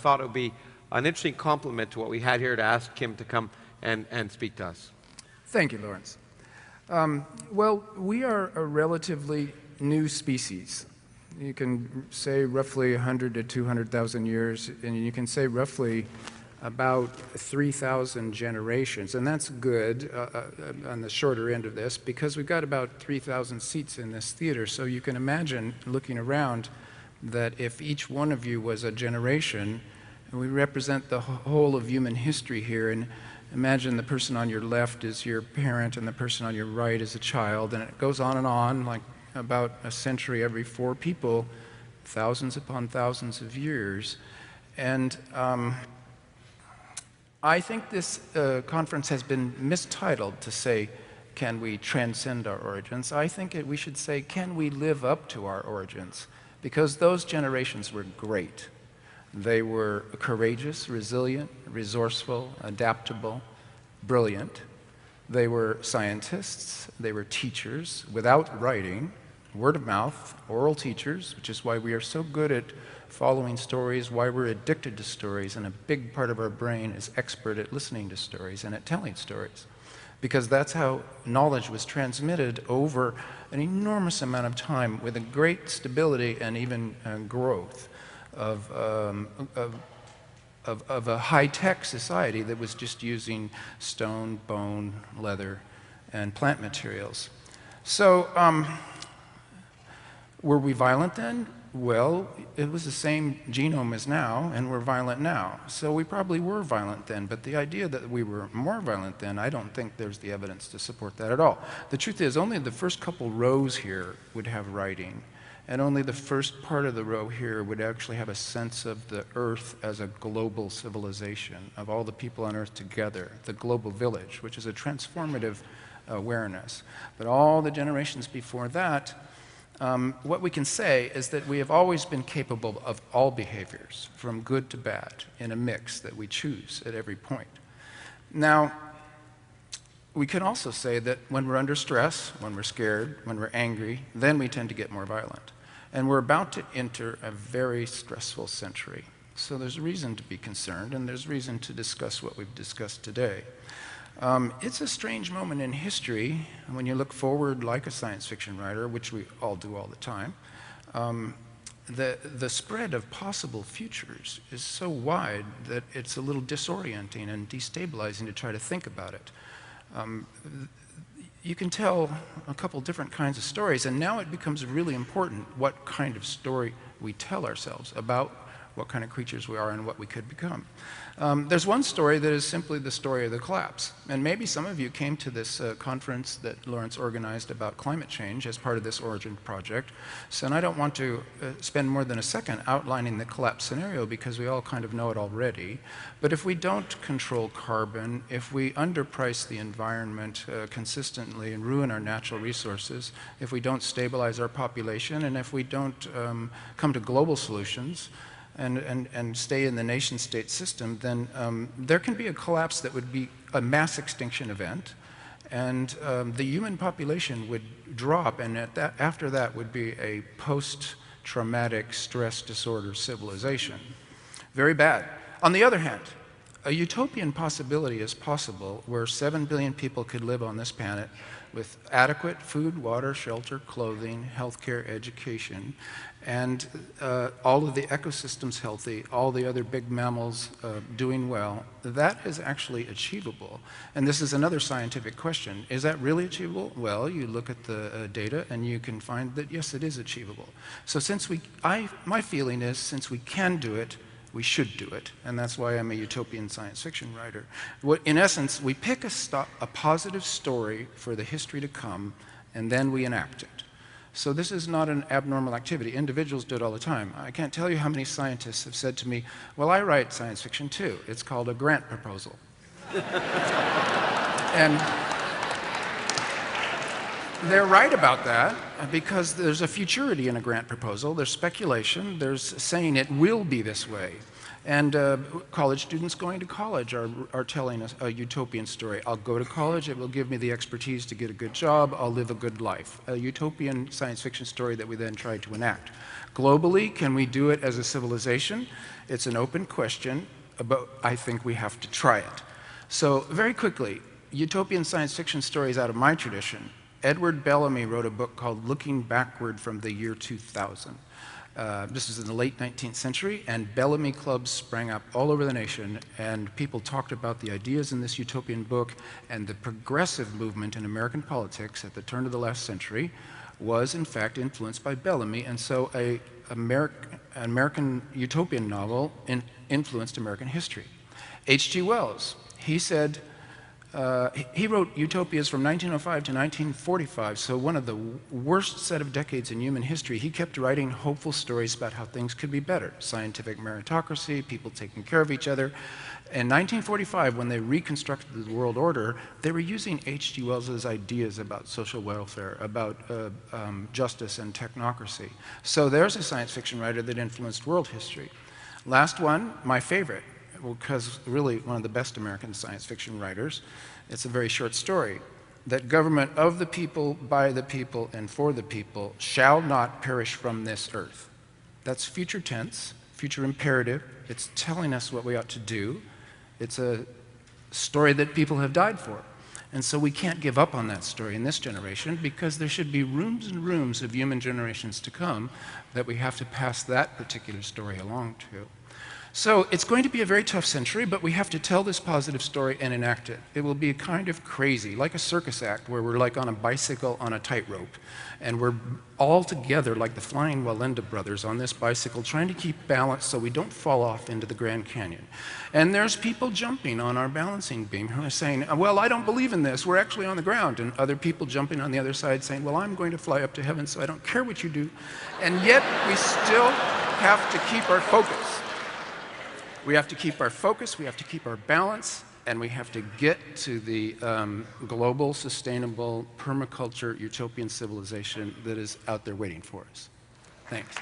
thought it would be an interesting complement to what we had here to ask Kim to come and speak to us. Thank you, Lawrence. Well, we are a relatively new species. You can say roughly 100 to 200,000 years, and you can say roughly about 3,000 generations, and that's good on the shorter end of this because we've got about 3,000 seats in this theater, so you can imagine looking around that if each one of you was a generation, and we represent the whole of human history here, and imagine the person on your left is your parent and the person on your right is a child, and it goes on, like about a century every 4 people, thousands upon thousands of years. And I think this conference has been mistitled to say, can we transcend our origins? I think we should say, can we live up to our origins? Because those generations were great. They were courageous, resilient, resourceful, adaptable, brilliant. They were scientists, they were teachers without writing, word of mouth, oral teachers, which is why we are so good at following stories, why we're addicted to stories, and a big part of our brain is expert at listening to stories and at telling stories. Because that's how knowledge was transmitted over an enormous amount of time with a great stability and even growth of a high-tech society that was just using stone, bone, leather, and plant materials. So were we violent then? Well, it was the same genome as now, and we're violent now. So we probably were violent then, but the idea that we were more violent then, I don't think there's the evidence to support that at all. The truth is, only the first couple rows here would have writing, and only the first part of the row here would actually have a sense of the Earth as a global civilization, of all the people on Earth together, the global village, which is a transformative awareness. But all the generations before that, what we can say is that we have always been capable of all behaviors, from good to bad, in a mix that we choose at every point. Now, we can also say that when we're under stress, when we're scared, when we're angry, then we tend to get more violent. And we're about to enter a very stressful century. So there's reason to be concerned, and there's reason to discuss what we've discussed today. It's a strange moment in history when you look forward like a science fiction writer, which we all do all the time. The spread of possible futures is so wide that it's a little disorienting and destabilizing to try to think about it. You can tell a couple different kinds of stories, and now it becomes really important what kind of story we tell ourselves about what kind of creatures we are and what we could become. There's one story that is simply the story of the collapse. And maybe some of you came to this conference that Lawrence organized about climate change as part of this Origin project. So and I don't want to spend more than a second outlining the collapse scenario because we all kind of know it already. But if we don't control carbon, if we underprice the environment consistently and ruin our natural resources, if we don't stabilize our population, and if we don't come to global solutions, and stay in the nation-state system, then there can be a collapse that would be a mass extinction event, and the human population would drop, and after that would be a post-traumatic stress disorder civilization. Very bad. On the other hand, a utopian possibility is possible where 7 billion people could live on this planet with adequate food, water, shelter, clothing, healthcare, education, and all of the ecosystems healthy, all the other big mammals doing well. That is actually achievable. And this is another scientific question. Is that really achievable? Well, you look at the data and you can find that yes, it is achievable. So my feeling is since we can do it, we should do it, and that's why I'm a utopian science fiction writer. In essence, we pick a positive story for the history to come, and then we enact it. So this is not an abnormal activity. Individuals do it all the time. I can't tell you how many scientists have said to me, well, I write science fiction too. It's called a grant proposal. And they're right about that because there's a futurity in a grant proposal. There's speculation. There's saying it will be this way. And college students going to college are telling us a utopian story. I'll go to college. It will give me the expertise to get a good job. I'll live a good life. A utopian science fiction story that we then try to enact. Globally, can we do it as a civilization? It's an open question, but I think we have to try it. So very quickly, utopian science fiction stories out of my tradition. Edward Bellamy wrote a book called Looking Backward from the Year 2000. This is in the late 19th century, and Bellamy clubs sprang up all over the nation, and people talked about the ideas in this utopian book, and the progressive movement in American politics at the turn of the last century was in fact influenced by Bellamy, and so an American utopian novel influenced American history. H.G. Wells, he said, he wrote utopias from 1905 to 1945, so one of the worst set of decades in human history. He kept writing hopeful stories about how things could be better. Scientific meritocracy, people taking care of each other. In 1945, when they reconstructed the world order, they were using H.G. Wells's ideas about social welfare, about justice and technocracy. So there's a science fiction writer that influenced world history. Last one, my favorite, because really one of the best American science fiction writers. It's a very short story. That government of the people, by the people, and for the people shall not perish from this earth. That's future tense, future imperative. It's telling us what we ought to do. It's a story that people have died for. And so we can't give up on that story in this generation, because there should be rooms and rooms of human generations to come that we have to pass that particular story along to. So it's going to be a very tough century, but we have to tell this positive story and enact it. It will be kind of crazy, like a circus act where we're like on a bicycle on a tightrope, and we're all together like the Flying Walenda brothers on this bicycle trying to keep balance so we don't fall off into the Grand Canyon. And there's people jumping on our balancing beam who are saying, well, I don't believe in this, we're actually on the ground. And other people jumping on the other side saying, well, I'm going to fly up to heaven, so I don't care what you do. And yet we still have to keep our focus. We have to keep our focus, we have to keep our balance, and we have to get to the global, sustainable, permaculture, utopian civilization that is out there waiting for us. Thanks.